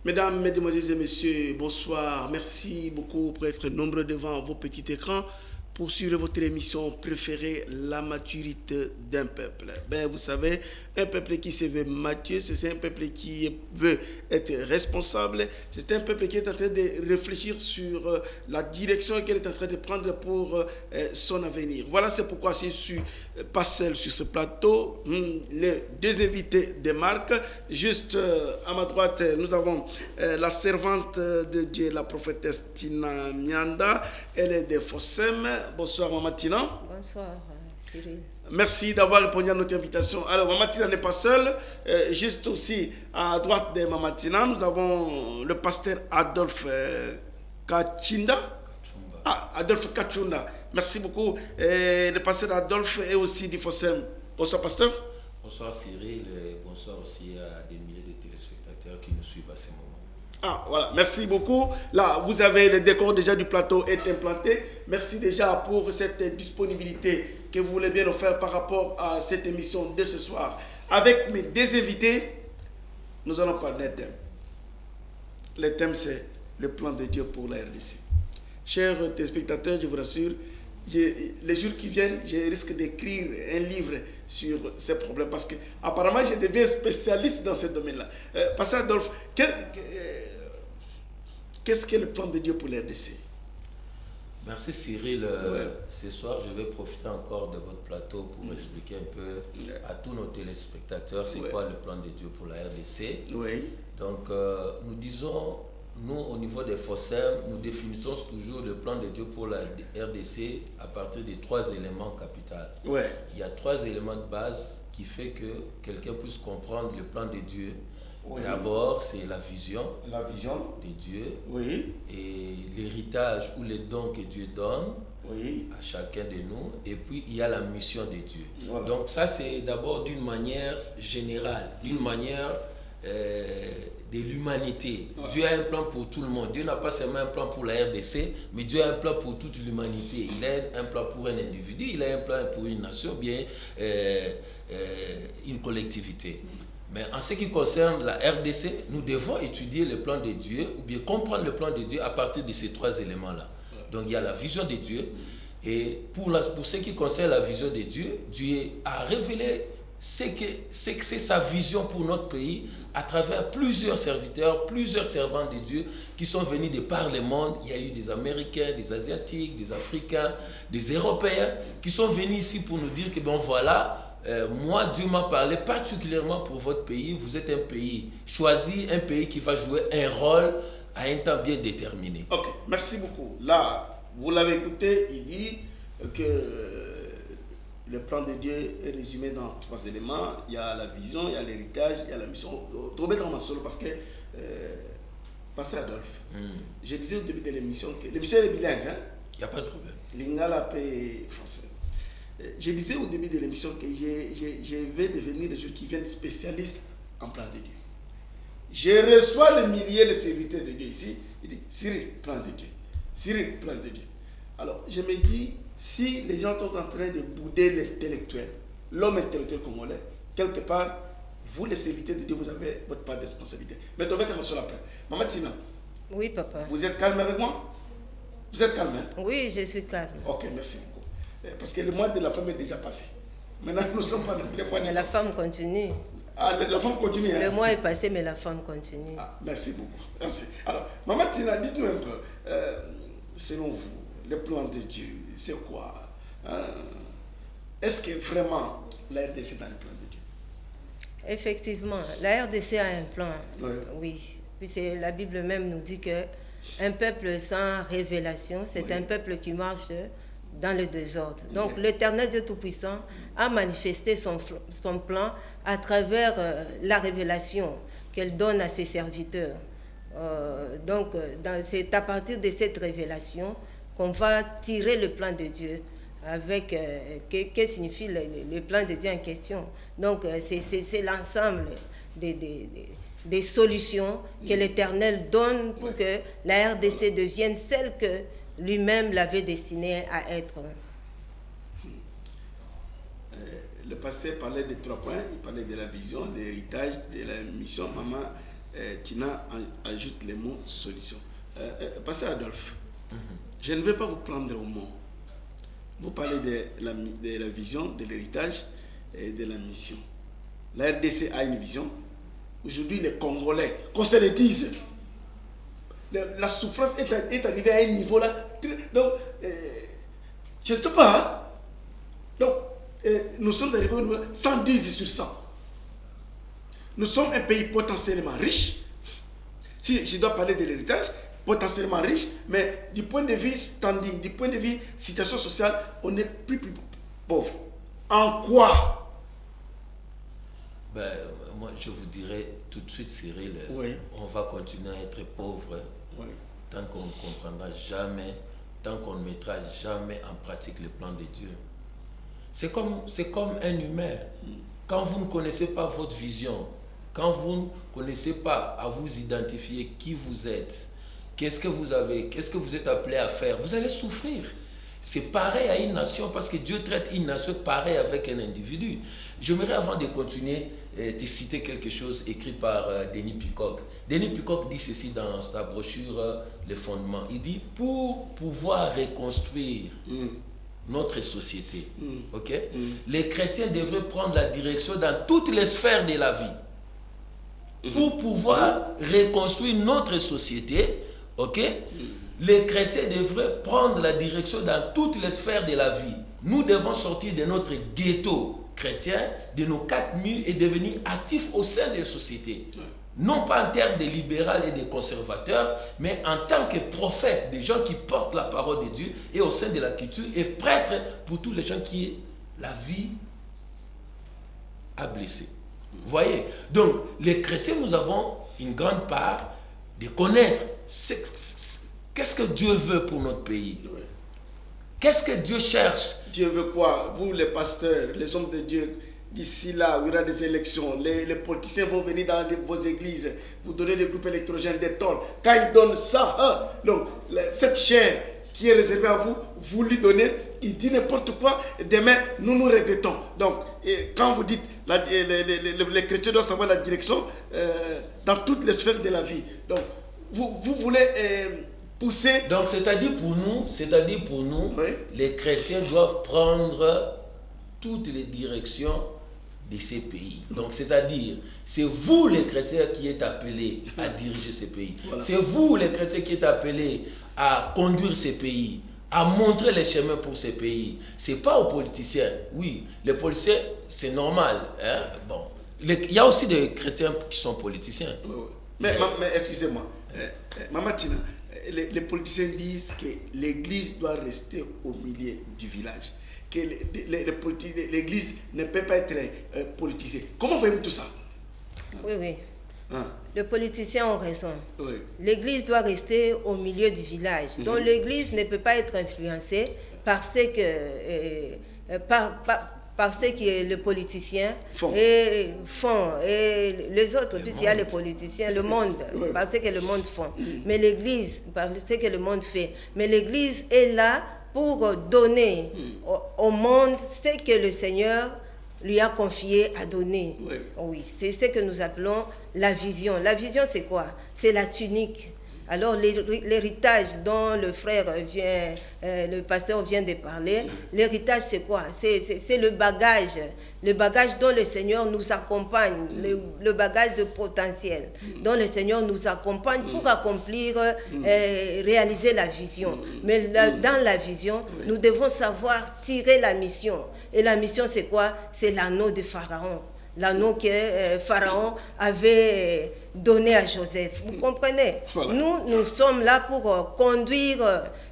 Mesdames, Mesdemoiselles et Messieurs, bonsoir. Merci beaucoup pour être nombreux devant vos petits écrans pour suivre votre émission préférée, La maturité d'un peuple. Ben, vous savez, un peuple qui se veut mature, c'est un peuple qui veut être responsable, c'est un peuple qui est en train de réfléchir sur la direction qu'elle est en train de prendre pour son avenir. Voilà, c'est pourquoi je suis pas seul sur ce plateau. Les deux invités de marque, juste à ma droite, nous avons la servante de Dieu, la prophétesse Tina Nyanda. Elle est de Fossem. Bonsoir, Maman Tina. Bonsoir, Cyril. Merci d'avoir répondu à notre invitation. Alors, Maman Tina n'est pas seule. Juste aussi à droite de Maman Tina, nous avons le pasteur Adolphe Kachinda. Adolphe Kachunda. Merci beaucoup. Le pasteur Adolphe est aussi du Fossem. Bonsoir, pasteur. Bonsoir Cyril et bonsoir aussi à des milliers de téléspectateurs qui nous suivent à ce moment. Voilà, merci beaucoup. Là, vous avez le décor déjà du plateau est implanté. Merci déjà pour cette disponibilité que vous voulez bien nous faire par rapport à cette émission de ce soir. Avec mes deux invités, nous allons parler d'un thème. Le thème, c'est le plan de Dieu pour la RDC. Chers téléspectateurs, je vous rassure, les jours qui viennent, je risque d'écrire un livre sur ces problèmes parce que apparemment je deviens spécialiste dans ce domaine-là. Pasteur Adolphe, qu'est-ce qu'est le plan de Dieu pour l'RDC? Merci Cyril. Ce soir, je vais profiter encore de votre plateau pour expliquer un peu à tous nos téléspectateurs c'est quoi le plan de Dieu pour la RDC. Donc, nous disons, nous, au niveau des Fossem, nous définissons toujours le plan de Dieu pour la RDC à partir des 3 éléments capitaux. Il y a 3 éléments de base qui fait que quelqu'un puisse comprendre le plan de Dieu. D'abord, c'est la vision de Dieu et l'héritage ou les dons que Dieu donne à chacun de nous. Et puis, il y a la mission de Dieu. Donc, ça, c'est d'abord d'une manière générale, d'une manière de l'humanité. Dieu a un plan pour tout le monde. Dieu n'a pas seulement un plan pour la RDC, mais Dieu a un plan pour toute l'humanité. Il a un plan pour un individu, il a un plan pour une nation, bien une collectivité. Mais en ce qui concerne la RDC, nous devons étudier le plan de Dieu ou bien comprendre le plan de Dieu à partir de ces 3 éléments-là. Donc il y a la vision de Dieu. Et pour ce qui concerne la vision de Dieu, Dieu a révélé ce que c'est sa vision pour notre pays à travers plusieurs serviteurs, plusieurs servants de Dieu qui sont venus de par le monde. Il y a eu des Américains, des Asiatiques, des Africains, des Européens qui sont venus ici pour nous dire que bon voilà, moi, Dieu m'a parlé particulièrement pour votre pays. Vous êtes un pays choisi, un pays qui va jouer un rôle à un temps bien déterminé. Ok, merci beaucoup. Là, vous l'avez écouté, il dit que le plan de Dieu est résumé dans 3 éléments. Il y a la vision, il y a l'héritage, il y a la mission. Trouvez dans ma solo parce que, Pasteur Adolphe, je disais au début de l'émission que l'émission est bilingue. Il n'y a pas de problème. Lingala paix français. Je disais au début de l'émission que je vais devenir les jours qui viennent spécialiste en plan de Dieu. Je reçois le millier de serviteurs de Dieu ici. Il dit, Cyril, plan de Dieu. Cyril, plan de Dieu. Alors, je me dis, si les gens sont en train de bouder l'intellectuel, l'homme intellectuel congolais, quelque part, vous, les serviteurs de Dieu, vous avez votre part de responsabilité. Mais tu vas être sur la après. Maman Tina. Oui, papa. Vous êtes calme avec moi? Vous êtes calme, hein? Oui, je suis calme. Ok, merci beaucoup. Parce que le mois de la femme est déjà passé. Maintenant, nous ne sommes pas dans le mois de Mais la femme continue. La femme continue. Le mois est passé, mais la femme continue. Merci beaucoup. Merci. Alors, Maman Tina, dites-nous un peu, selon vous, le plan de Dieu, c'est quoi? Est-ce que vraiment la RDC est dans le plan de Dieu? Effectivement, la RDC a un plan. Oui. Puis la Bible même nous dit que un peuple sans révélation, c'est un peuple qui marche dans le désordre. Donc l'Éternel Dieu Tout-Puissant a manifesté son plan à travers la révélation qu'elle donne à ses serviteurs. C'est à partir de cette révélation qu'on va tirer le plan de Dieu. Avec qu'est-ce signifie le plan de Dieu en question. Donc c'est l'ensemble des solutions que l'Éternel donne pour que la RDC devienne celle que lui-même l'avait destinée à être. Le pasteur parlait de 3 points. Il parlait de la vision, de l'héritage, de la mission. Maman Tina ajoute les mots solution. Pasteur Adolphe, je ne vais pas vous prendre au mot. Vous parlez de la vision, de l'héritage et de la mission. La RDC a une vision. Aujourd'hui, les Congolais, qu'on se le dise, la souffrance est arrivée à un niveau là. Donc, je ne sais pas. Hein? Donc, nous sommes arrivés au niveau 110 sur 100. Nous sommes un pays potentiellement riche. Si je dois parler de l'héritage, potentiellement riche, mais du point de vue standing, du point de vue situation sociale, on est plus pauvre. En quoi? Moi, je vous dirais tout de suite, Cyril, on va continuer à être pauvre tant qu'on ne comprendra jamais, tant qu'on ne mettra jamais en pratique le plan de Dieu. C'est comme un humain. Quand vous ne connaissez pas votre vision, quand vous ne connaissez pas à vous identifier qui vous êtes, qu'est-ce que vous avez, qu'est-ce que vous êtes appelé à faire, vous allez souffrir. C'est pareil à une nation parce que Dieu traite une nation pareil avec un individu. J'aimerais avant de continuer te citer quelque chose écrit par Denis Peacock. Denis Peacock dit ceci dans sa brochure Les Fondements. Il dit pour pouvoir reconstruire notre société, les chrétiens devraient prendre la direction dans toutes les sphères de la vie. Pour pouvoir reconstruire notre société, les chrétiens devraient prendre la direction dans toutes les sphères de la vie. Nous devons sortir de notre ghetto chrétien, de nos 4 murs et devenir actifs au sein de la société. Non pas en termes de libéral et de conservateurs, mais en tant que prophètes, des gens qui portent la parole de Dieu et au sein de la culture et prêtres pour tous les gens qui la vie a blessé. Vous voyez? Donc, les chrétiens, nous avons une grande part de connaître qu'est-ce que Dieu veut pour notre pays. Qu'est-ce que Dieu cherche? Dieu veut quoi? Vous, les pasteurs, les hommes de Dieu, d'ici là, où il y aura des élections, les politiciens vont venir dans vos églises, vous donner des groupes électrogènes, des tôles. Quand ils donnent ça, donc, cette chair qui est réservée à vous, vous lui donnez, il dit n'importe quoi, demain, nous regrettons. Donc, quand vous dites, les chrétiens doivent savoir la direction dans toutes les sphères de la vie. Donc, vous voulez pousser... Donc, c'est-à-dire pour nous, les chrétiens doivent prendre toutes les directions de ces pays. Donc, c'est-à-dire, c'est vous les chrétiens qui êtes appelés à diriger ces pays. Voilà. C'est vous les chrétiens qui êtes appelés à conduire ces pays, à montrer les chemins pour ces pays. Ce n'est pas aux politiciens. Oui, les politiciens, c'est normal. Hein? Bon. Il y a aussi des chrétiens qui sont politiciens. Mais excusez-moi, Maman Tina, les politiciens disent que l'église doit rester au milieu du village, que l'église ne peut pas être politisée. Comment voyez-vous tout ça? Oui. Les politiciens ont raison. L'église doit rester au milieu du village. Donc l'église ne peut pas être influencée par ce que les politiciens font et les autres, puisqu'il y a les politiciens, le monde, par ce que le monde font. Mais l'église, par ce que le monde fait. Mais l'église est là pour donner au monde ce que le Seigneur lui a confié à donner. Oui, c'est ce que nous appelons la vision. La vision, c'est quoi? C'est la tunique. Alors, l'héritage dont le pasteur vient de parler, l'héritage, c'est quoi? C'est le bagage dont le Seigneur nous accompagne, le bagage de potentiel dont le Seigneur nous accompagne pour accomplir, réaliser la vision. Mais dans la vision, nous devons savoir tirer la mission. Et la mission, c'est quoi? C'est l'anneau de Pharaon. L'anneau que Pharaon avait donné à Joseph. Vous comprenez? Voilà. Nous sommes là pour conduire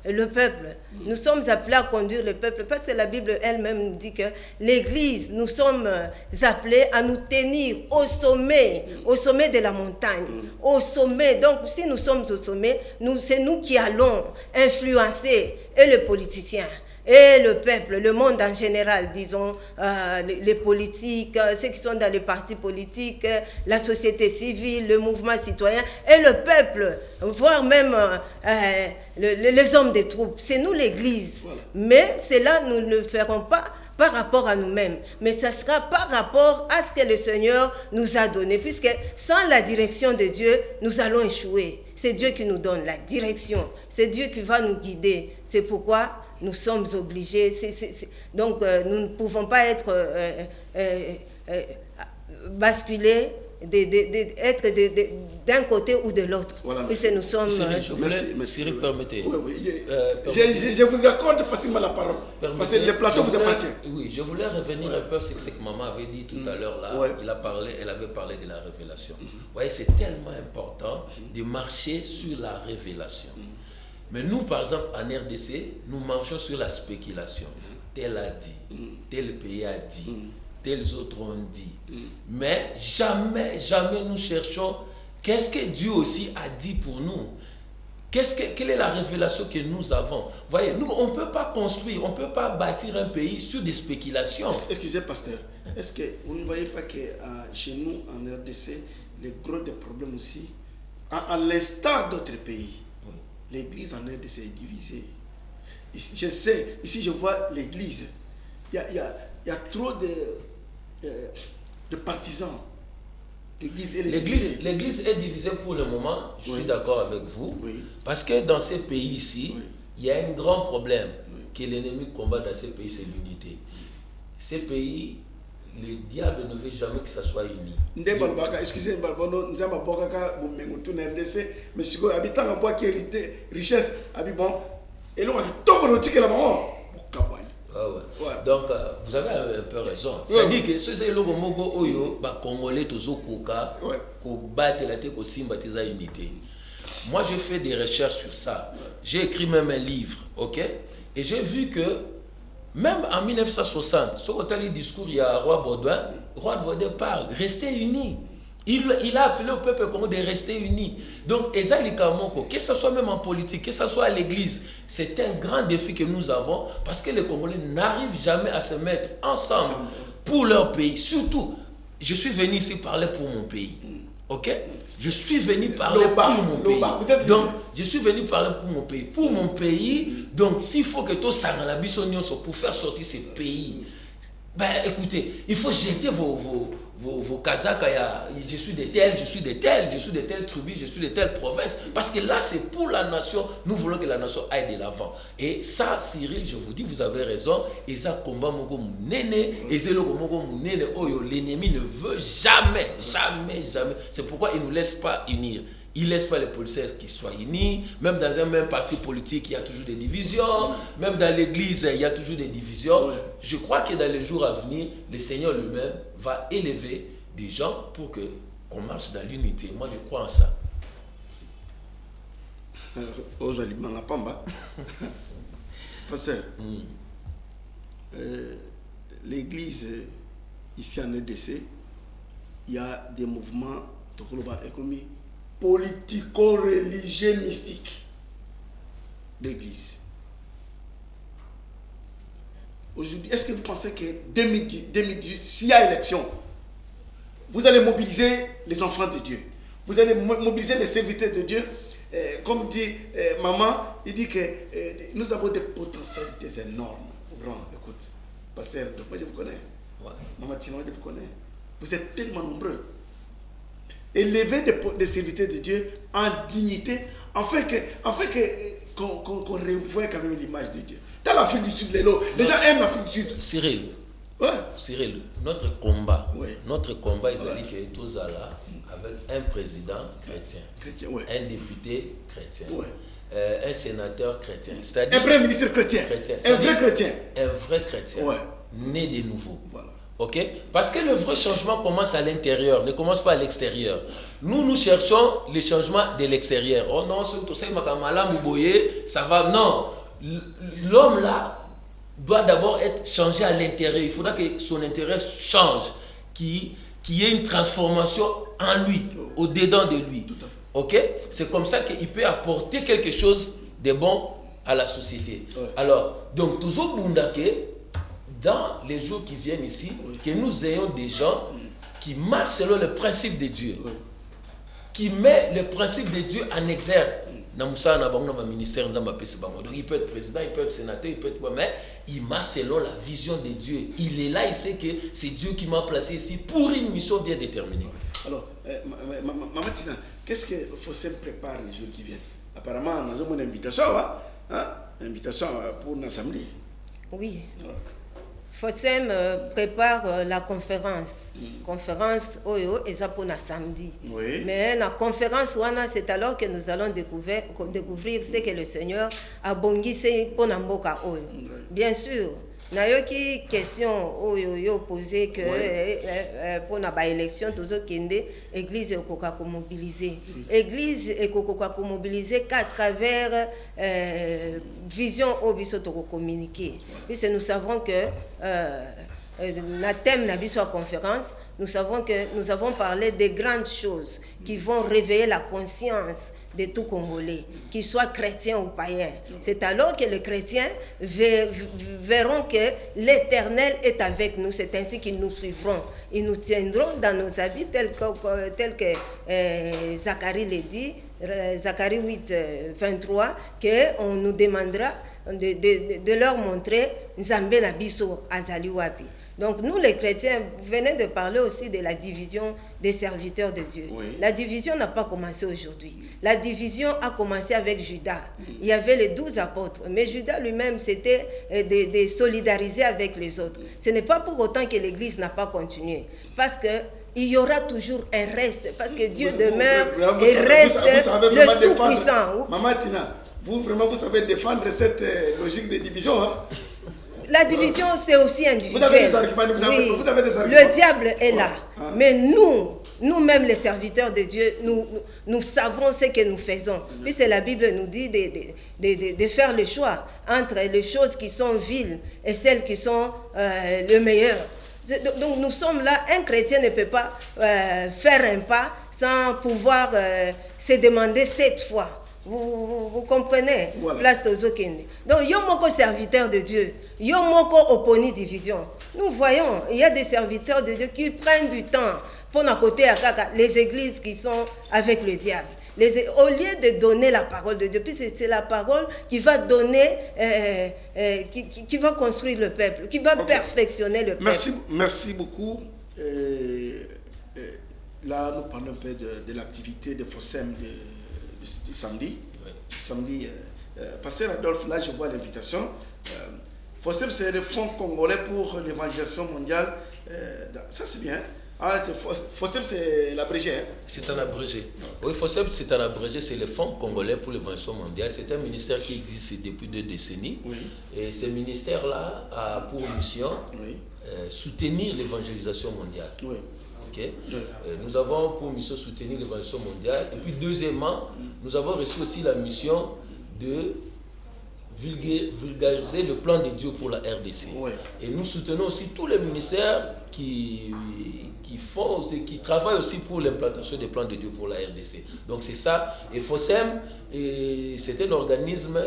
le peuple. Nous sommes appelés à conduire le peuple parce que la Bible elle-même nous dit que l'Église, nous sommes appelés à nous tenir au sommet de la montagne, au sommet. Donc, si nous sommes au sommet, c'est nous qui allons influencer et les politiciens. Et le peuple, le monde en général, disons, les politiques, ceux qui sont dans les partis politiques, la société civile, le mouvement citoyen, et le peuple, voire même les hommes des troupes. C'est nous l'Église. Voilà. Mais cela, nous ne le ferons pas par rapport à nous-mêmes, mais ça sera par rapport à ce que le Seigneur nous a donné, puisque sans la direction de Dieu, nous allons échouer. C'est Dieu qui nous donne la direction, c'est Dieu qui va nous guider. C'est pourquoi nous sommes obligés, donc nous ne pouvons pas être basculés, être d'un côté ou de l'autre, voilà, puisque nous sommes... Merci, Cyril, permettez. Oui. Je vous accorde facilement la parole, parce que le plateau vous appartient. Oui, je voulais revenir un peu sur ce que maman avait dit tout à l'heure là. Ouais. Elle avait parlé de la révélation. Vous voyez, c'est tellement important de marcher sur la révélation. Mais nous, par exemple, en RDC, nous marchons sur la spéculation. Tel a dit, tel pays a dit, tels autres ont dit. Mais jamais nous cherchons qu'est-ce que Dieu aussi a dit pour nous. Quelle est la révélation que nous avons? Vous voyez, nous, on ne peut pas construire, on ne peut pas bâtir un pays sur des spéculations. Excusez, pasteur, est-ce que vous ne voyez pas que chez nous, en RDC, le gros des problèmes aussi, à l'instar d'autres pays, l'église en RDC est divisée. Ici, je sais, ici je vois l'église, il y a trop de partisans. L'église est divisée pour le moment, je suis d'accord avec vous, parce que dans ces pays ici, il y a un grand problème que l'ennemi combat dans ces pays, c'est l'unité. Ces pays, le diable ne veut jamais que ça soit uni. Excusez-moi, mais si vous habitez en bois qui hérité richesse, et l'on a dit tout le monde Ah ouais. Donc, vous avez un peu raison. C'est-à-dire que ceux qui sont Congolais, unité. Moi, j'ai fait des recherches sur ça. J'ai écrit même un livre, ok? Et j'ai vu que, même en 1960, sur le discours, il y a Roi Baudouin parle, restez unis. Il a appelé au peuple congolais de rester unis. Donc, que ce soit même en politique, que ce soit à l'église, c'est un grand défi que nous avons parce que les Congolais n'arrivent jamais à se mettre ensemble pour leur pays. Surtout, je suis venu ici parler pour mon pays. Ok? Je suis venu parler pour mon pays. Donc, je suis venu parler pour mon pays. Pour mon pays, donc, s'il faut que tout ça pour faire sortir ces pays, ben écoutez, il faut jeter vos casaques, je suis de telle tribu, je suis de telle province, parce que là c'est pour la nation, nous voulons que la nation aille de l'avant. Et ça, Cyril, je vous dis, vous avez raison, et ça combat l'ennemi ne veut jamais, c'est pourquoi il ne nous laisse pas unir. Il ne laisse pas les policiers qui soient unis. Même dans un même parti politique, il y a toujours des divisions. Même dans l'église, il y a toujours des divisions. Je crois que dans les jours à venir, le Seigneur lui-même va élever des gens pour qu'on marche dans l'unité. Moi, je crois en ça. Pasteur, l'église ici en EDC, il y a des mouvements politico-religieux mystiques d'église. Aujourd'hui, est-ce que vous pensez que 2018, s'il y a élection, vous allez mobiliser les enfants de Dieu, vous allez mobiliser les serviteurs de Dieu, comme dit maman, il dit que nous avons des potentialités énormes. Écoute, pasteur, moi je vous connais. Maman Tina, je vous connais. Vous êtes tellement nombreux. Élever des serviteurs de Dieu en dignité, afin qu'on revoie quand même l'image de Dieu. Dans l'Afrique du Sud, les gens aiment l'Afrique du Sud. Cyril, notre combat, il dit que tous là avec un président chrétien, un député chrétien, un sénateur chrétien, c'est-à-dire un premier ministre chrétien, un vrai chrétien, né de nouveau. Voilà. Ok? Parce que le vrai changement commence à l'intérieur, ne commence pas à l'extérieur. Nous cherchons le changement de l'extérieur. Oh non, ça va. Non. L'homme là doit d'abord être changé à l'intérieur. Il faudra que son intérieur change, qu'il y ait une transformation en lui, au-dedans de lui. Ok? C'est comme ça qu'il peut apporter quelque chose de bon à la société. Alors, donc, toujours Bundake, dans les jours qui viennent ici, que nous ayons des gens qui marchent selon le principe de Dieu, qui mettent le principe de Dieu en exergue. donc il peut être président, il peut être sénateur, il peut être quoi, mais il m'a selon la vision de Dieu. Il est là, il sait que c'est Dieu qui m'a placé ici pour une mission bien déterminée. Alors, Maman Tina, qu'est-ce que Fossem prépare les jours qui viennent? Apparemment, nous avons une invitation, invitation pour le samedi. Oui. Fossem prépare la conférence. Conférence Oyo et ça pour le samedi. Oui. Mais la conférence c'est alors que nous allons découvrir ce que le Seigneur a bongissé pour Namboka Oyo. Bien sûr. Nayoki question Oyo posé que pour la élection toujours kende église ekoka ko mobiliser. Église ekoka ko mobiliser qu'à travers vision obiso to communiquer. Puisque nous savons que la thème de la conférence, nous savons que nous avons parlé des grandes choses qui vont réveiller la conscience de tout Congolais, qu'ils soient chrétiens ou païens. C'est alors que les chrétiens verront que l'Éternel est avec nous. C'est ainsi qu'ils nous suivront. Ils nous tiendront dans nos habits tels que Zacharie le dit, Zacharie 8, 23, qu'on nous demandera de leur montrer Nzambe na biso azali wapi. Donc nous les chrétiens, vous venez de parler aussi de la division des serviteurs de Dieu. Oui. La division n'a pas commencé aujourd'hui. La division a commencé avec Judas. Il y avait les 12 apôtres, mais Judas lui-même c'était de solidariser avec les autres. Ce n'est pas pour autant que l'Église n'a pas continué, parce que il y aura toujours un reste, parce que Dieu demeure et reste le Tout-Puissant. Maman Tina, vous savez défendre cette logique de division, hein? La division, c'est aussi individuel. Vous avez des arguments, vous avez des arguments. Le diable est là. Mais nous-mêmes, les serviteurs de Dieu, nous savons ce que nous faisons. Puisque la Bible nous dit de faire le choix entre les choses qui sont viles et celles qui sont le meilleur. Donc nous sommes là. Un chrétien ne peut pas faire un pas sans pouvoir se demander 7 fois. Vous comprenez? Voilà. Place aux Okende. Donc, il y a beaucoup de serviteurs de Dieu. Il y a beaucoup d'opponis division. Nous voyons, il y a des serviteurs de Dieu qui prennent du temps pour nos côtés à les églises qui sont avec le diable. Au lieu de donner la parole de Dieu, puis c'est la parole qui va donner, qui va construire le peuple, qui va perfectionner le peuple. Merci beaucoup. Là, nous parlons un peu de l'activité de Fossem du samedi. Oui. Samedi, Pasteur Adolphe, là je vois l'invitation. Fossem, c'est le Fonds congolais pour l'évangélisation mondiale. Ça c'est bien. Fossem, c'est l'abrégé. Hein? C'est un abrégé. Oui, Fossem, c'est un abrégé, c'est le Fonds congolais pour l'évangélisation mondiale. C'est un ministère qui existe depuis 2 décennies. Oui. Et ce ministère-là a pour mission soutenir l'évangélisation mondiale. Oui. Okay. Nous avons pour mission soutenir l'évangélisation mondiale. Et puis deuxièmement, nous avons reçu aussi la mission de vulgariser le plan de Dieu pour la RDC. Oui. Et nous soutenons aussi tous les ministères qui travaillent aussi pour l'implantation des plans de Dieu pour la RDC. Donc c'est ça. Et Fossem, c'est un organisme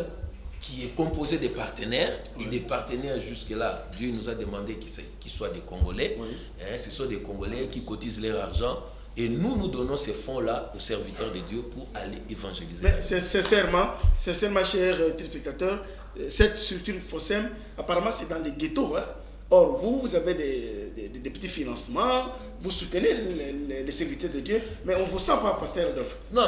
qui est composé de partenaires, et des partenaires jusque-là, Dieu nous a demandé qu'ils soient des Congolais. Oui. Ce sont des Congolais qui cotisent leur argent, et nous donnons ces fonds-là aux serviteurs de Dieu pour aller évangéliser. Mais sincèrement, chers téléspectateurs, cette structure Fossem, apparemment c'est dans les ghettos. Hein? Or, vous avez des petits financements, vous soutenez les serviteurs de Dieu, mais on ne vous sent pas, Pasteur Adolphe. Non,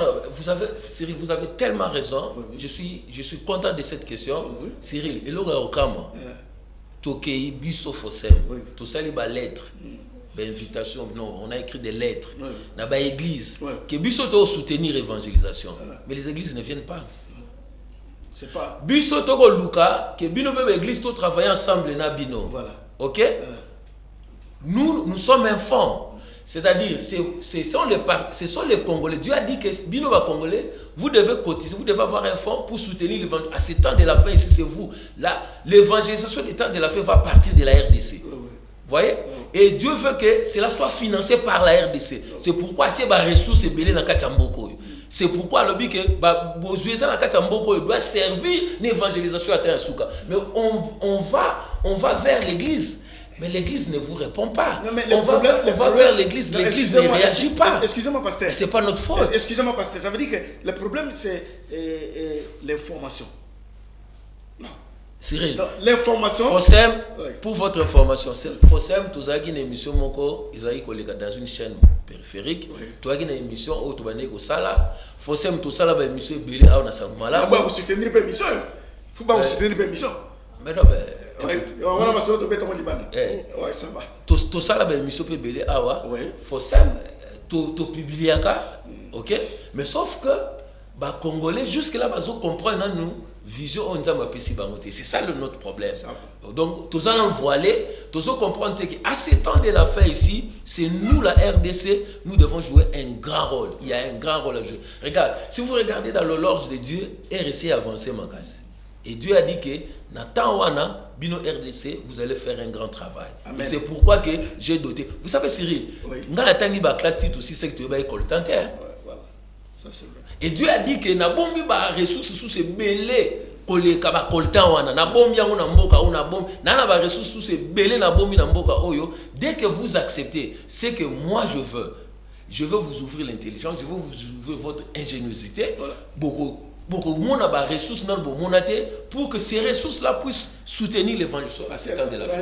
Cyril, vous avez tellement raison. Oui. Je suis content de cette question. Oui. Cyril, et l'Okama, Tokei, Bisso Fossem, tout ça, les lettres, invitation, non, on a écrit des lettres, dans l'église, que Bisso doit soutenir l'évangélisation, mais les églises ne viennent pas. C'est pas. Bisso Togo Luka, que Bino même église, tout travailler ensemble, na Bino. Voilà. Ok? Nous sommes un fonds. C'est-à-dire, ce sont les Congolais. Dieu a dit que Bino va Congolais, vous devez cotiser, vous devez avoir un fonds pour soutenir l'évangélisation. À ce temps de la fin, ici, c'est vous. Là, l'évangélisation du temps de la fin va partir de la RDC. Vous voyez? Et Dieu veut que cela soit financé par la RDC. C'est pourquoi tu as des ressources belées dans Kachamboko. C'est pourquoi le but que Bozué dans Kachamboko doit servir l'évangélisation à Tensouka. Mais on va vers l'église. Mais l'église ne vous répond pas. Non, mais on va vers l'église, l'église ne réagit pas. Excusez-moi, pasteur. C'est pas notre faute. Excusez-moi, pasteur. Ça veut dire que le problème, c'est l'information. Non. Cyril, l'information. Fossem, oui. Pour votre information, Fossem, tu as une émission dans une chaîne périphérique. Tu as une émission où tu as une sala. Fossem, tu as une émission belé à Nasamala. Vous soutenez une émission. Il faut pas vous soutenir une émission. Mais non, on va se retrouver dans le Liban. Ouais, ça va. Tu as une émission belé à Fossem, tu publies ok? Mais sauf que, les Congolais, jusque-là, ils comprennent nous. Vision on c'est ça notre problème. Donc tous allons voiler, tous comprendre qu'à ce temps de la fin ici, c'est nous la RDC, nous devons jouer un grand rôle. Il y a un grand rôle à jouer. Regarde, si vous regardez dans l'horloge de Dieu, RDC a avancé magas. Et Dieu a dit que Nathan Wana, Bino RDC, vous allez faire un grand travail. Amen. Et c'est pourquoi que j'ai doté. Vous savez Cyril, dans la tangi ba classe titre aussi c'est que tu vas école tenter. Voilà. Ça c'est vrai. Et Dieu a dit que na bombi ba ressources sous ces belé koleka ba koltan wana na bombi yango na mboka ou na bombi na ba ressources sous ces belé na bombi na mboka oyo. Dès que vous acceptez ce que moi je veux vous ouvrir l'intelligence, je veux vous ouvrir votre ingéniosité. Voilà. Beaucoup de ressources pour que ces ressources là puissent soutenir l'évangile à ce temps de la fin.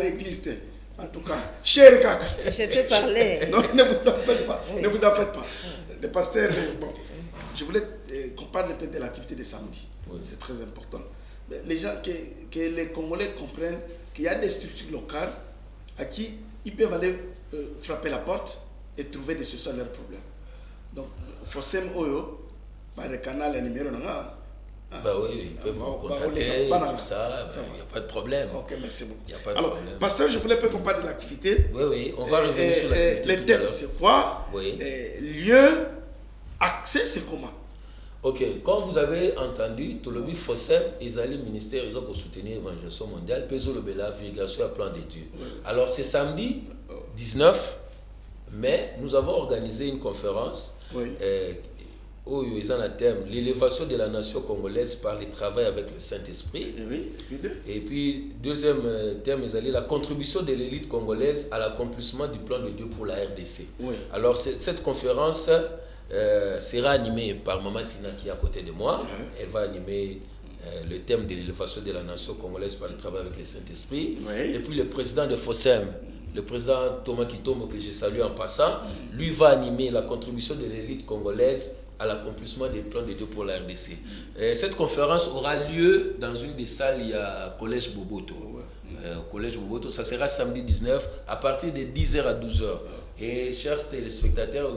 En tout cas, cher Kaka. Je peux parler. Non, ne vous en faites pas. Ne vous en faites pas. Le pasteur, bon, je voulais qu'on parle un peu de l'activité de samedi. Oui. C'est très important. Mais les gens, que les Congolais comprennent qu'il y a des structures locales à qui ils peuvent aller frapper la porte et trouver des solutions à leurs problèmes. Donc, Fossem Oyo, par le canal numéro 1. Oui, ils peuvent vous contacter, tout ça, il n'y a pas de problème. Ok, merci beaucoup. Y a pas de Alors, problème. pasteur, je voulais qu'on parle de l'activité. Oui, on va revenir sur l'activité. Le thème, c'est quoi? Oui. Lieu, accès, c'est comment? Ok, comme vous avez entendu, Tolobi Fossem, ils allaient au ministère, ils ont pour soutenir l'évangélisation mondiale, Peso Lobela, Virgation à plan de Dieu. Oui. Alors, c'est samedi 19 mai, nous avons organisé une conférence. Oui. Où ils ont un thème, l'élévation de la nation congolaise par le travail avec le Saint-Esprit. Et puis, deuxième thème, ils allaient la contribution de l'élite congolaise à l'accomplissement du plan de Dieu pour la RDC. Oui. Alors, cette conférence sera animée par Maman Tina qui est à côté de moi. Elle va animer le thème de l'élévation de la nation congolaise par le travail avec le Saint-Esprit. Et puis, le président de Fossem, le président Thomas Kitombo, que je salue en passant, lui va animer la contribution de l'élite congolaise à l'accomplissement des plans de Dieu pour la RDC. Cette conférence aura lieu dans une des salles, il y a Collège Boboto. Collège Boboto, ça sera samedi 19 à partir de 10h à 12h. Et chers téléspectateurs,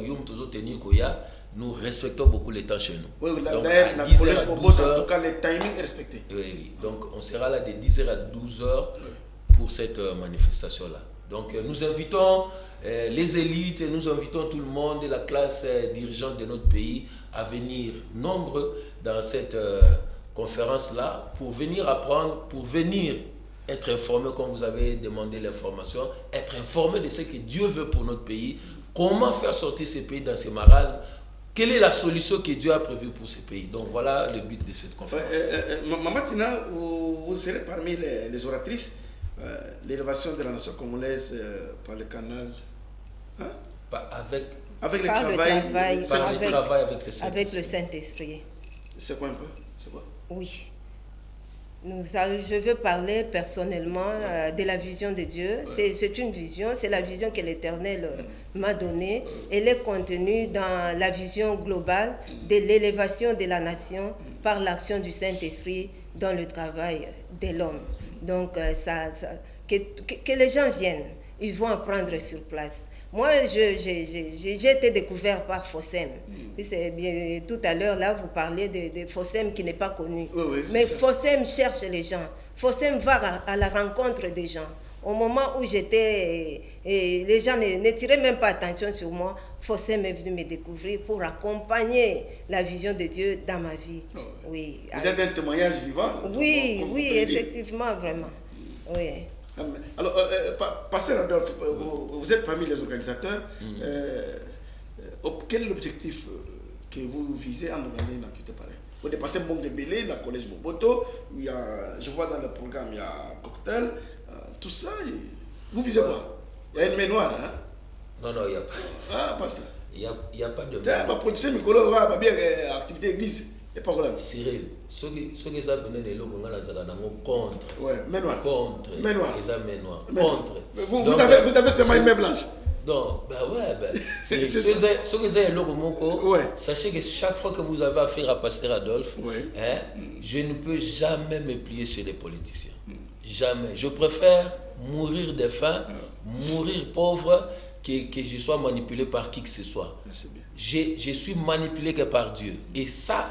nous respectons beaucoup les temps chez nous. Oui, donc à 10h à 12h, en tout cas le timing est respecté. Oui, donc on sera là de 10h à 12h pour cette manifestation-là. Donc nous invitons les élites, nous invitons tout le monde, la classe dirigeante de notre pays à venir nombreux dans cette conférence-là pour venir apprendre, pour venir être informés comme vous avez demandé l'information, être informés de ce que Dieu veut pour notre pays, comment faire sortir ce pays dans ces marasmes, quelle est la solution que Dieu a prévue pour ce pays. Donc voilà le but de cette conférence. Maman Tina, vous serez parmi les oratrices. L'élévation de la nation congolaise par le canal avec le travail avec le Saint-Esprit. C'est quoi un peu? C'est quoi? Oui. Je veux parler personnellement de la vision de Dieu. C'est une vision, c'est la vision que l'Éternel m'a donnée. Elle est contenue dans la vision globale de l'élévation de la nation par l'action du Saint-Esprit dans le travail de l'homme. Donc, que les gens viennent, ils vont apprendre sur place. Moi, j'ai été découvert par Fossem. Tout à l'heure, là, vous parlez de Fossem qui n'est pas connu. Oui, mais Fossem cherche les gens. Fossem va à la rencontre des gens. Au moment où j'étais, les gens ne tiraient même pas attention sur moi, Fossem est venu me découvrir pour accompagner la vision de Dieu dans ma vie. Oui. Vous êtes un témoignage vivant. Oui, effectivement, vraiment. Oui. Alors, Pasteur Adolphe, vous êtes parmi les organisateurs. Quel est l'objectif que vous visez en organisant une activité pareille? Vous dépassez Mbong de Belé, la Collège Boboto, je vois dans le programme, il y a un cocktail, tout ça. Vous visez quoi? Il y a une main noire, hein? Non, il n'y a pas. Ah, pasteur. Il n'y a pas de main. Ma politicien, Mikolo, va bien activité église. Il n'y a pas de problème. Cyril, ceux qui ont donné les logos, contre. Ouais, main noire. Contre. Main noire. Main noire. Contre. Vous avez seulement une main blanche. Non, ceux qui ont les logos, sachez que chaque fois que vous avez affaire à Pasteur Adolphe, je ne peux jamais me plier chez les politiciens. Jamais. Je préfère mourir de faim, mourir pauvre, que je sois manipulé par qui que ce soit. Je suis manipulé que par Dieu. Et ça,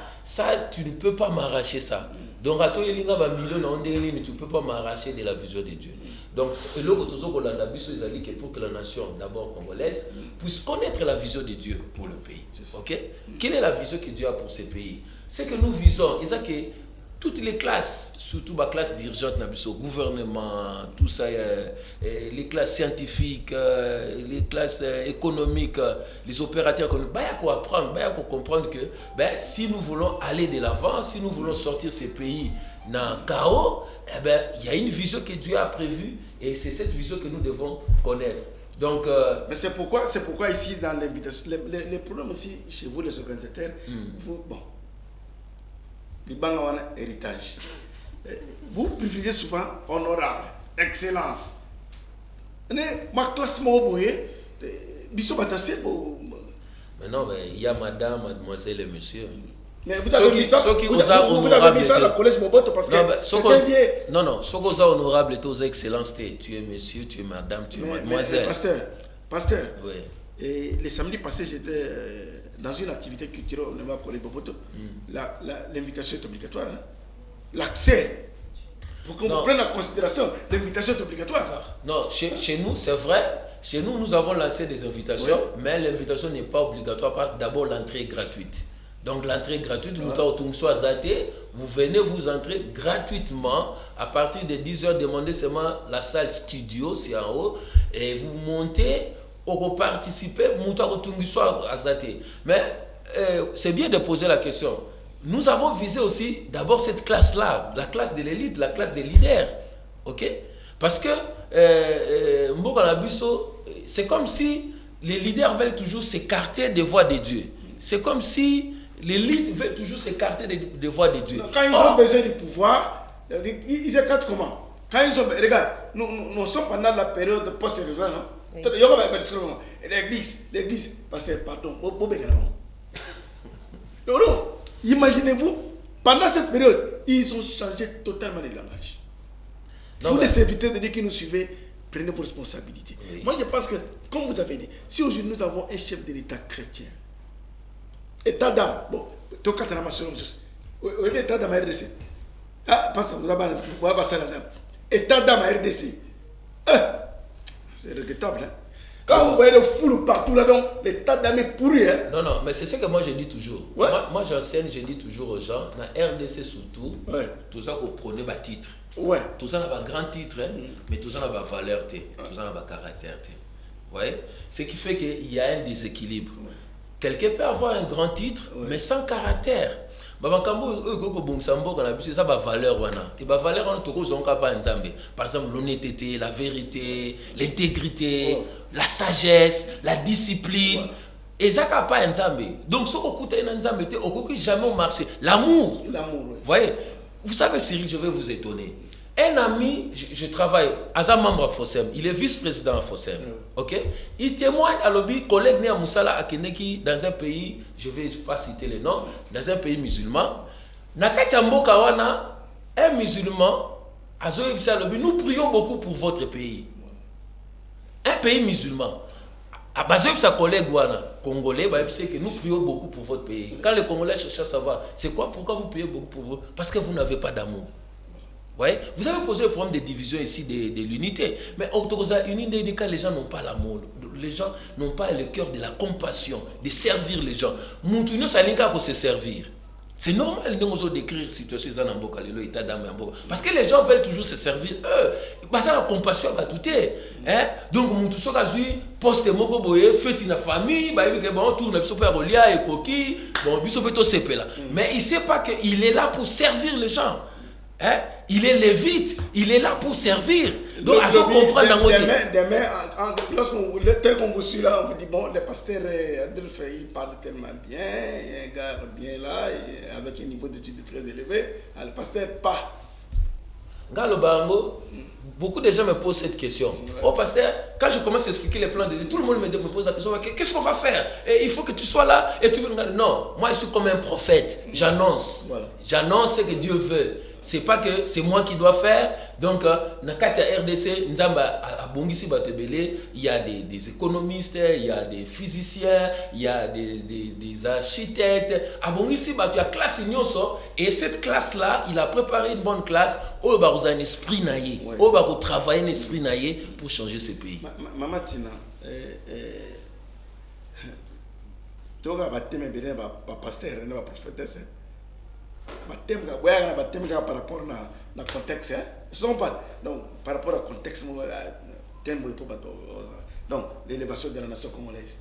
tu ne peux pas m'arracher ça. Donc, tu ne peux pas m'arracher de la vision de Dieu. Donc, pour que la nation, d'abord congolaise, puisse connaître la vision de Dieu pour le pays. Okay? Quelle est la vision que Dieu a pour ce pays? C'est que nous visons, que toutes les classes, surtout la classe dirigeante, gouvernement, tout ça, les classes scientifiques, les classes économiques, les opérateurs, il y a apprendre, il y a comprendre que si nous voulons aller de l'avant, si nous voulons sortir ces pays dans le chaos, il y a une vision que Dieu a prévue et c'est cette vision que nous devons connaître. Donc, mais c'est pourquoi ici dans l'invitation, les problèmes ici chez vous les organisateurs, les banques ont un héritage. Vous privilégiez souvent honorable, excellence. Ma classe m'a oublié, mais non, il y a madame, mademoiselle et monsieur. Mais vous avez mis ça dans le collège Moboto parce que non, ce qui est honorable est aux excellences. Tu es monsieur, tu es madame, tu es mademoiselle. Pasteur. Oui. Et les samedis passés, j'étais dans une activité culturelle au collège Moboto. L'invitation est obligatoire. Hein? L'accès, pour qu'on prenne en considération, l'invitation est obligatoire. Non, chez nous, c'est vrai. Chez nous, nous avons lancé des invitations, mais l'invitation n'est pas obligatoire parce que d'abord l'entrée est gratuite. Donc l'entrée est gratuite, vous venez vous entrer gratuitement. À partir de 10h, demandez seulement la salle studio, c'est en haut, et vous montez, vous participez, mais c'est bien de poser la question. Nous avons visé aussi d'abord cette classe-là, la classe de l'élite, la classe des leaders. Ok? Parce que c'est comme si les leaders veulent toujours s'écarter des voies de Dieu. C'est comme si l'élite veut toujours s'écarter des voies de Dieu. Quand ils ont besoin du pouvoir, ils s'écartent comment? Quand ils ont... Regarde, nous sommes pendant la période post-électorale, non? L'église, pasteur, pardon, non, imaginez-vous, pendant cette période, ils ont changé totalement le langage. Vous les serviteurs de Dieu qui nous suivez, prenez vos responsabilités. Oui. Moi, je pense que, comme vous avez dit, si aujourd'hui nous avons un chef de l'État chrétien, État d'âme, bon, tout cas, tu as ma État d'âme à RDC. Ah, pas ça, vous avez passé la dame. État d'âme à RDC. C'est regrettable, hein. Quand vous voyez le foule partout là, donc l'état d'âme est pourri. Hein? Non, mais c'est ce que moi je dis toujours. Ouais. Moi j'enseigne, je dis toujours aux gens, dans RDC surtout, tout ça qu'on prenait bas titre. Ouais. Tout ça n'a pas grand titre, hein, mais tout ça n'a pas valeur, tout ça n'a pas caractère. Vous voyez? Ce qui fait qu'il y a un déséquilibre. Ouais. Quelqu'un peut avoir un grand titre, mais sans caractère. Par exemple, l'honnêteté, la vérité, l'intégrité, la sagesse, la discipline. Et ça n'a pas un Zambé. Donc, ce qu'on a un Zambé, on ne peut jamais marcher. L'amour. Vous voyez? Vous savez, Cyril, je vais vous étonner. Un ami, je travaille, as un membre à Fossem, il est vice-président à Fossem. Ok? Il témoigne à l'objet, collègue né à Moussala Akeneki, dans un pays, je ne vais pas citer les noms, dans un pays musulman. Nakatiambo Kawana, un musulman, nous prions beaucoup pour votre pays. Un pays musulman. Sa collègue congolais, c'est que nous prions beaucoup pour votre pays. Quand les Congolais cherchent à savoir, c'est quoi, pourquoi vous priez beaucoup pour vous? Parce que vous n'avez pas d'amour. Ouais. Vous avez posé le problème des divisions ici, de l'unité. Mais quand les gens n'ont pas l'amour, les gens n'ont pas le cœur de la compassion, de servir les gens. Se servir. C'est normal de décrire la situation parce que les gens veulent toujours se servir eux. Parce que la compassion va tout est. Donc, poste moko boye, fête une famille, mais il ne sait pas qu'il est là pour servir les gens. il est lévite, il est là pour servir. Donc, à comprendre dans notre... Demain, tel qu'on vous suit là, on vous dit, bon, le pasteur Adolphe, il parle tellement bien, il y a un gars bien là, avec un niveau d'études très élevé, le pasteur pas. Beaucoup de gens me posent cette question. Ouais. Oh pasteur, quand je commence à expliquer les plans de Dieu, tout le monde me pose la question, qu'est-ce qu'on va faire? Et il faut que tu sois là et tu veux regarder. Non, moi je suis comme un prophète, j'annonce. Voilà. J'annonce ce que Dieu veut. C'est pas que c'est moi qui dois faire. Donc, dans la RDC, il y a des économistes, il y a des physiciens, il y a des architectes. Il y a une classe et cette classe-là, il a préparé une bonne classe. Il y a un esprit naïe. Il y a travailler un esprit naïe pour changer ce pays. Maman Tina, tu as un pasteur, un prophétesse. Par rapport au contexte, donc par rapport au contexte, donc l'élévation de la nation congolaise.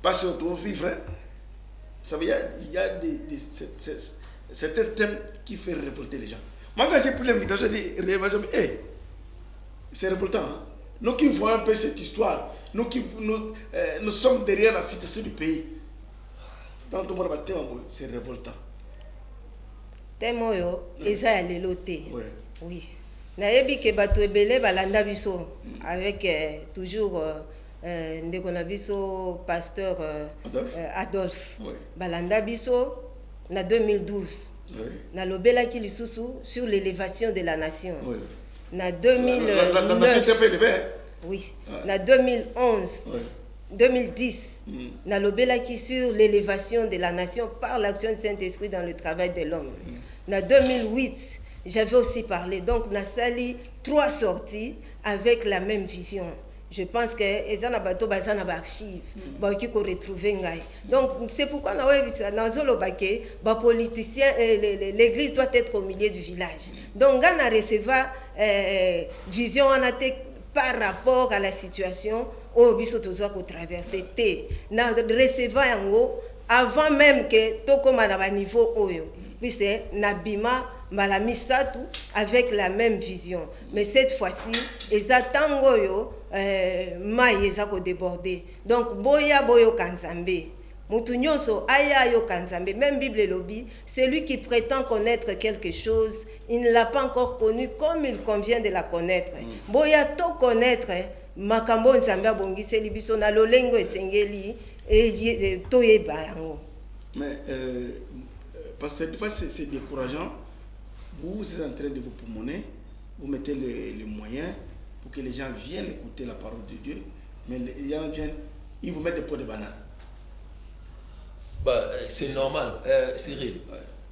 Parce que pour vivre, ça veut dire il y a certains thèmes qui font révolter les gens. Moi, quand j'ai pris l'invitation, je dis c'est révoltant. Hein? Nous qui voyons un peu cette histoire, nous sommes derrière la situation du pays. Donc, tout le monde c'est révoltant. Temo yo eza ya lelo te. Oui. Nayebi ke bato ebele balanda biso avec toujours ndeko na biso pasteur Adolphe. Balanda biso na 2012. Na lobelaki lisusu sur l'élévation de la nation. Na 2009. La nation était élevée. Oui. Na 2011. 2010. Na lobelaki sur l'élévation de la nation par l'action du Saint-Esprit dans le travail de l'homme. En 2008, j'avais aussi parlé. Donc, na sali 3 sorties avec la même vision. Je pense que les anabato bazana ba archive ba qui ko retrouver ngai. Donc, c'est pourquoi na webisa na zolobake ba politicien l'église doit être au milieu du village. Donc, on recevoir vision en par rapport à la situation au biso tozoa ko traverser té na recevoir yango avant même que tokoma na ba niveau oyo puisque nabima malamisatu avec la même vision, mais cette fois-ci ezatango yo mai ezako déborder. Donc boya boyo kanzambe mutu nyonso aya yo kanzambe, même Bible lobi, celui qui prétend connaître quelque chose, il ne l'a pas encore connu comme il convient de la connaître. Boya to connaître makambo nzambe abongiseli biso na lolengo esengeli et toyeba yango. Mais parce que des fois c'est décourageant. Vous êtes en train de vous poumonner, vous mettez les moyens pour que les gens viennent écouter la parole de Dieu, mais les gens viennent, ils vous mettent des pots de banane. Bah, c'est normal, Cyril.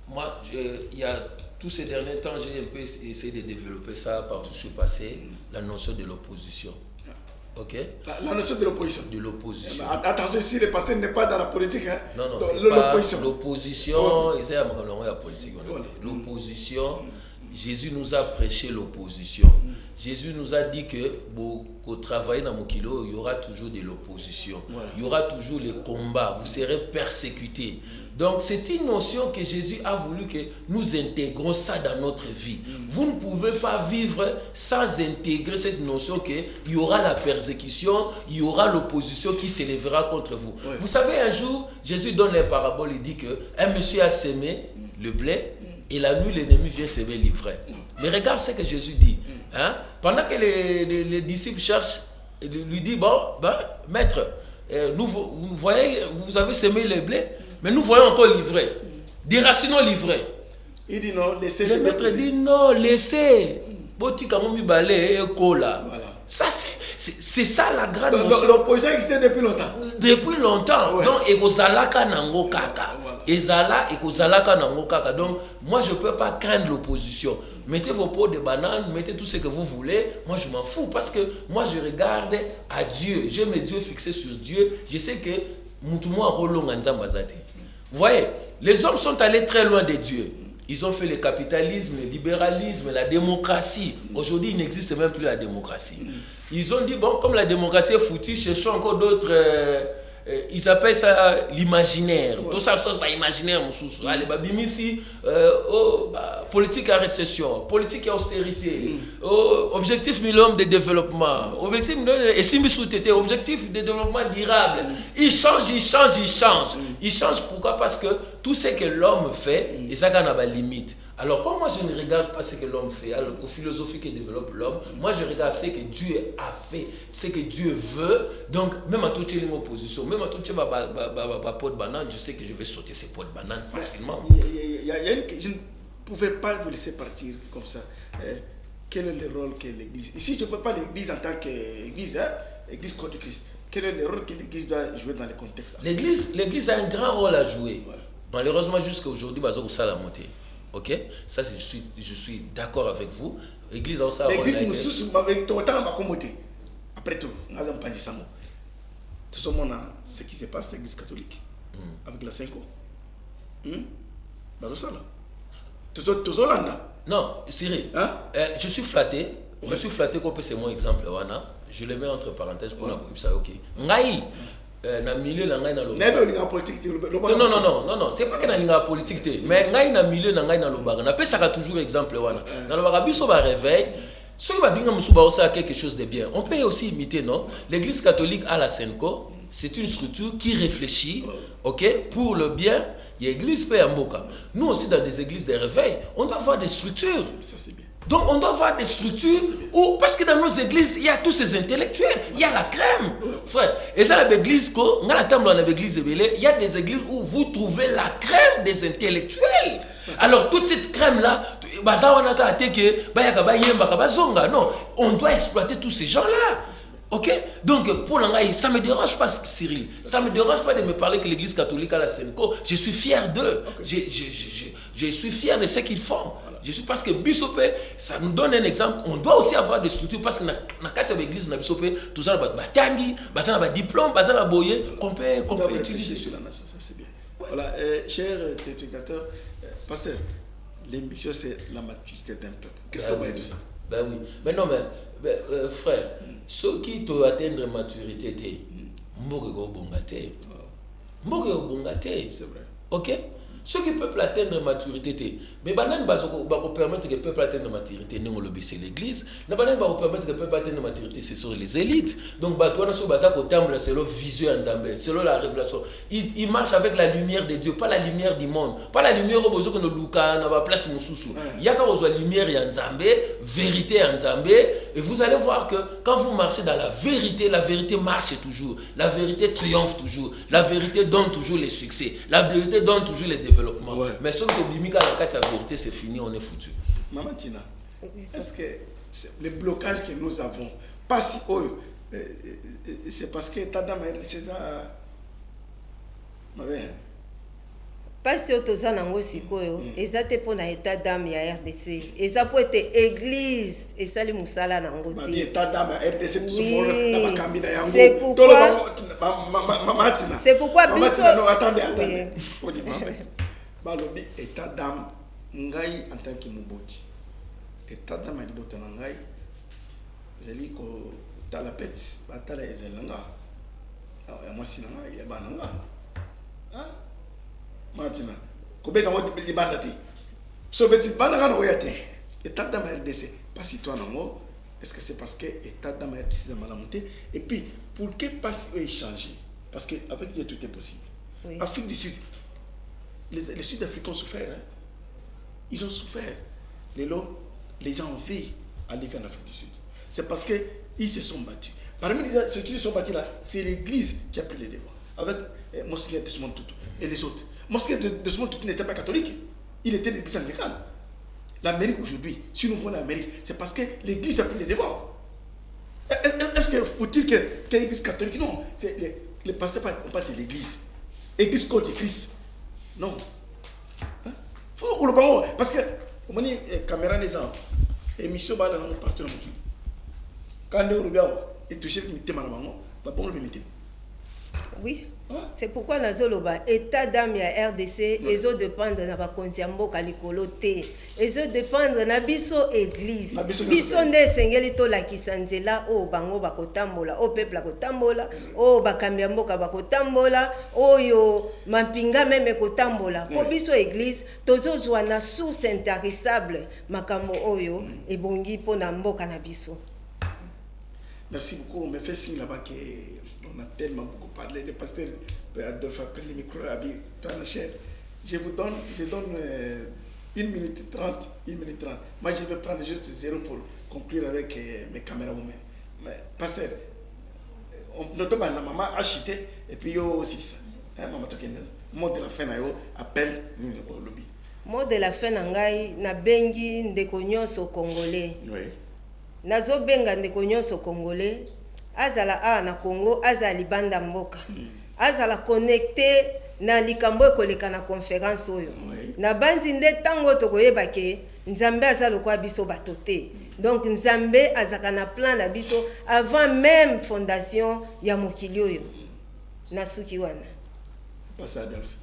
Moi, il y a tous ces derniers temps, j'ai un peu essayé de développer ça partout sur le passé, la notion de l'opposition. Ok. La notion de l'opposition. De l'opposition. Attention, si le pasteur n'est pas dans la politique. Hein. Non, c'est pas l'opposition. L'opposition, Jésus nous a prêché l'opposition. Jésus nous a dit que au travail dans mon kilo, il y aura toujours de l'opposition. Voilà. Il y aura toujours les combats. Vous serez persécutés. Donc, c'est une notion que Jésus a voulu que nous intégrons ça dans notre vie. Vous ne pouvez pas vivre sans intégrer cette notion qu'il y aura la persécution, il y aura l'opposition qui s'élèvera contre vous. Ouais. Vous savez, un jour, Jésus donne une parabole, il dit qu'un monsieur a semé le blé et la nuit, l'ennemi vient semer l'ivraie. Mais regarde ce que Jésus dit. Hein? Pendant que les disciples cherchent, lui dit, maître, vous voyez, vous avez semé le blé, mais nous voyons encore l'ivraie. Déracinons l'ivraie. Il dit non, laissez. Le maître dit non, laissez. Voilà. Ça, c'est ça la grande notion. L'opposition existait depuis longtemps. Depuis longtemps. Ouais. Donc, ekozalaka nango kaka. Ezala ekozalaka nango kaka. Donc, moi, je ne peux pas craindre l'opposition. Mettez vos pots de bananes, mettez tout ce que vous voulez. Moi, je m'en fous parce que moi, je regarde à Dieu. J'ai mes yeux fixés sur Dieu. Je sais que vous voyez, les hommes sont allés très loin de Dieu. Ils ont fait le capitalisme, le libéralisme, la démocratie. Aujourd'hui, il n'existe même plus la démocratie. Ils ont dit, bon, comme la démocratie est foutue, cherchons encore d'autres ils appellent ça l'imaginaire. Tout ça, c'est imaginaire, mon sous. Allez, ici, politique à récession, politique à austérité, objectif minimum de développement, objectif objectif de développement durable. Il change. Il change pourquoi? Parce que tout ce que l'homme fait, et ça a une limite. Alors, comme moi je ne regarde pas ce que l'homme fait, aux philosophies que développe l'homme, moi je regarde ce que Dieu a fait, ce que Dieu veut. Donc, même à toutes les oppositions, même à toutes les pots de banane, je sais que je vais sauter ces pots de banane facilement. Je ne pouvais pas vous laisser partir comme ça. Quel est le rôle que l'Église... Ici, je ne veux pas l'Église en tant qu'Église, Église corps de Christ. Quel est le rôle que l'Église doit jouer dans le contexte? L'Église a un grand rôle à jouer. Ouais. Malheureusement, jusqu'à aujourd'hui, ça la montée. Ok, ça je suis d'accord avec vous. L'église a aussi un rôle. L'église après tout, nous avons pas dit ça. Tout ce monde, ce qui se passe, c'est l'église catholique avec la Cinco. Non, Cyril, je suis flatté. Je suis flatté qu'on peut c'est mon exemple. Je le mets entre parenthèses pour ça. Ok. Ngai. Na milieu na ngai na loba. Non, c'est pas que na linga politique té, mais ngai na milieu na ngai na loba. Na pesa ka toujours exemple wana. Na loba biso ba réveil, ceux qui va dire musuba aussi quelque chose de bien. On peut aussi imiter non, l'église catholique à la Senko, c'est une structure qui réfléchit, OK, pour le bien, l'église peut amboka. Nous aussi dans des églises de réveil, on doit avoir des structures. Ça c'est bien. Donc on doit avoir des structures où, parce que dans nos églises, il y a tous ces intellectuels, il y a la crème, frère. Et ça, l'église, il y a des églises où vous trouvez la crème des intellectuels. Alors toute cette crème-là, non, on doit exploiter tous ces gens-là. Ok? Donc, pour l'angaï, ça ne me dérange pas, Cyril. Ça ne me dérange pas de me parler que l'église catholique à la Senko. Je suis fier d'eux. Je suis fier de ce qu'ils font. Je suis parce que Bissopé, ça nous donne un exemple. On doit aussi avoir des structures parce que dans l'église, tout ça, il y a des diplômes, qu'on peut utiliser. Sur la nation, ça c'est bien. Voilà, chers téléspectateurs, pasteur, l'émission c'est la maturité d'un peuple. Qu'est-ce que vous voyez de ça? Ben oui. Mais non, mais frère, ceux qui doivent atteindre la maturité, c'est vrai. Ok? Ceux qui peuvent atteindre la maturité, mais banan va permettre que le peuple atteigne la maturité, c'est l'église. Banan va permettre que le peuple atteigne la maturité, c'est sur les élites. Donc, c'est leur vision en Zambé, c'est la révélation. Il marche avec la lumière de Dieu, pas la lumière du monde. Pas la lumière au besoin que nous Luka, dans la place Moussoussou. Il y a quand la lumière en Zambé, vérité en Zambé, et vous allez voir que quand vous marchez dans la vérité marche toujours. La vérité triomphe toujours. La vérité donne toujours les succès. La vérité donne toujours les développements. Ouais. Mais ce que la vérité c'est fini, on est foutu. Maman Tina, est-ce que le blocage que nous avons, pas si haut, c'est parce que ta dame c'est ça. Pas si otoza nango sikoyo, ezate pona état d'âme ya RDC. Eza po ete église esali musala nango ti. État d'âme ya RDC tout le monde na bakambina yango. C'est pourquoi Maman Tina. C'est pourquoi biso. Attendez. On y va. Balobi état d'âme ngai en tant que moboti. État d'âme ya libota na ngai. Zeli ko tala pet, batala ezelanga. Ya mwasi na ngai ya bananga. Martina, kobeta mo di banda te. So beti banda kana oyate. État d'âme RDC, pas si toi nango. Est-ce que c'est parce que état d'âme RDC est mal monté et puis pour que passe échanger parce que avec Dieu tout est possible. Oui. Afrique du Sud, les Sud-Africains ont souffert. Hein? Ils ont souffert. Les gens ont envie d'aller faire en Afrique du Sud. C'est parce qu'ils se sont battus. Parmi ceux qui se sont battus là, c'est l'église qui a pris les devants. Avec Monseigneur Desmond Tutu et les autres. Monseigneur Desmond Tutu n'était pas catholique. Il était de l'église anglicane. L'Amérique aujourd'hui, si nous voyons l'Amérique, c'est parce que l'église a pris les devants. Est-ce que faut-il que l'église catholique? Non, c'est les pasteurs on parle de l'église. Église corps de Christ. Non. Hein? Faut le prendre parce que on dit caméra des gens émission ba dans partout dans le monde. Quand on regarde et toucher le thème à la maman, va bon le mettre. Oui. C'est pourquoi nazoloba état d'âme ya RDC ezo dépendre na bakonzi ya mboka likolo te. Ezo dépendre na biso église. Biso nde esengeli tolakisa nzela oyo bango bakotambola, oyo peuple akotambola, oyo bakambi ya mboka bakotambola, oyo mampinga meme kotambola. Po biso église tozozwa na source intarissable makambo oyo ebongi mpo na mboka na biso. Merci beaucoup. On me fait signe là-bas qu'on a tellement beaucoup parlé. Le pasteur Adolphe a pris le micro à la chaîne. Je donne 1 minute 30, 1 minute 30. Moi, je vais prendre juste 0 pour conclure avec mes caméramans. Mais pasteur, notre maman a chuté et puis yo aussi ça. Maman tokende. Mot de la fin na yo appelle au lobby. Mot de la fin ngai na bengi ndeko nyonso congolais. Oui. Nazo benga ndeko nyonso congolais azala a na Congo azala libanda mboka. Azala connecté na likambo ekoleka na conférence oyo. Na bandi nde tango tokoyeba ke Nzambe azala kwa biso batote. Donc Nzambe azaka na plan na biso avant même fondation ya mokili oyo. Na suki wana. Pasteur Adolphe.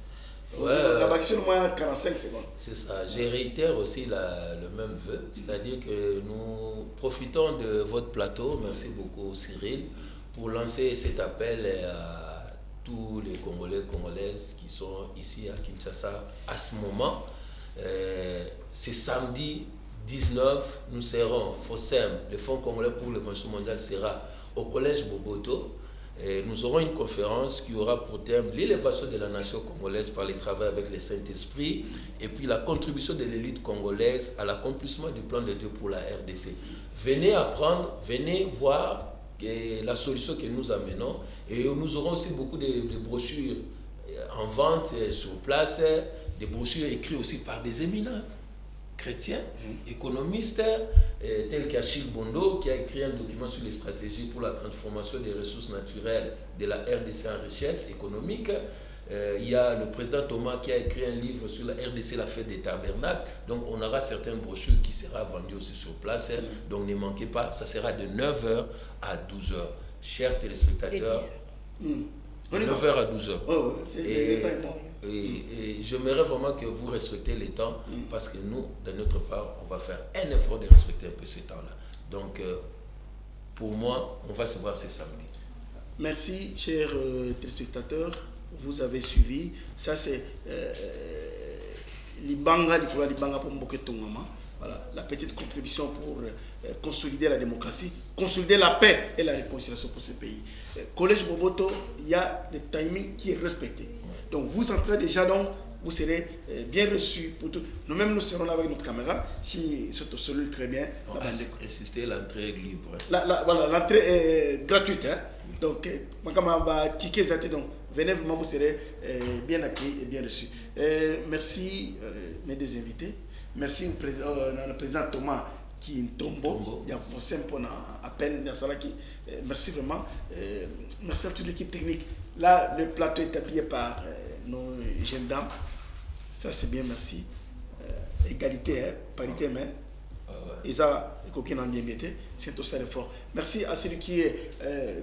Ouais, la action moins 45 secondes. C'est ça. Je réitère aussi le même vœu, c'est-à-dire que nous profitons de votre plateau, merci beaucoup Cyril, pour lancer cet appel à tous les Congolais, Congolaises qui sont ici à Kinshasa à ce moment. C'est samedi 19, nous serons, FOSEM, le Fonds congolais pour l'évolution mondiale sera au collège Boboto. Et nous aurons une conférence qui aura pour thème l'élévation de la nation congolaise par les travaux avec le Saint-Esprit et puis la contribution de l'élite congolaise à l'accomplissement du plan de Dieu pour la RDC. Venez apprendre, venez voir la solution que nous amenons et nous aurons aussi beaucoup de brochures en vente sur place, des brochures écrites aussi par des éminents chrétiens, économistes, tels qu'Achille Bondo, qui a écrit un document sur les stratégies pour la transformation des ressources naturelles de la RDC en richesse économique. Il y a le président Thomas qui a écrit un livre sur la RDC, la fête des tabernacles. Donc on aura certaines brochures qui seront vendues aussi sur place. Donc ne manquez pas, ça sera de 9h à 12h. Chers téléspectateurs, de 9h à 12h. Oh, et j'aimerais vraiment que vous respectez les temps parce que nous, de notre part, on va faire un effort de respecter un peu ces temps-là. Donc, pour moi, on va se voir ce samedi. Merci, chers téléspectateurs. Vous avez suivi. Ça, c'est Libanga pour Mboke Tongama. Voilà, la petite contribution pour consolider la démocratie, consolider la paix et la réconciliation pour ce pays. Collège Boboto, il y a le timing qui est respecté. Donc vous entrez déjà, donc vous serez bien reçus pour tout. Nous-mêmes, nous serons là avec notre caméra, si c'est celui très bien. Insister l'entrée libre. Voilà, l'entrée est gratuite. Hein? Donc, donc, venez vraiment, vous serez bien accueillis et bien reçus. Merci mes deux invités. Merci au président Thomas qui est Tombo. Il y a Fossem pour à peine. Merci vraiment. Merci à toute l'équipe technique. Là, le plateau est habillé par nos jeunes dames. Ça, c'est bien, merci. Égalité, hein, parité, mais. Et ça, aucun en bien mété. C'est tout ça l'effort. Merci à celui qui est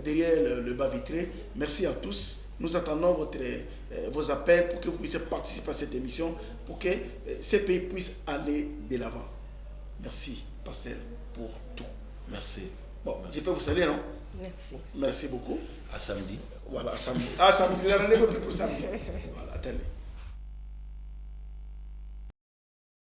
derrière le bas vitré. Merci à tous. Nous attendons vos appels pour que vous puissiez participer à cette émission, pour que ces pays puissent aller de l'avant. Merci, pasteur, pour tout. Merci. Bon, merci. Je peux vous saluer, non? Merci. Merci beaucoup. À samedi. Voilà, à samedi. Ah, samedi, il y a un rendez-vous pour samedi. Voilà, attendez.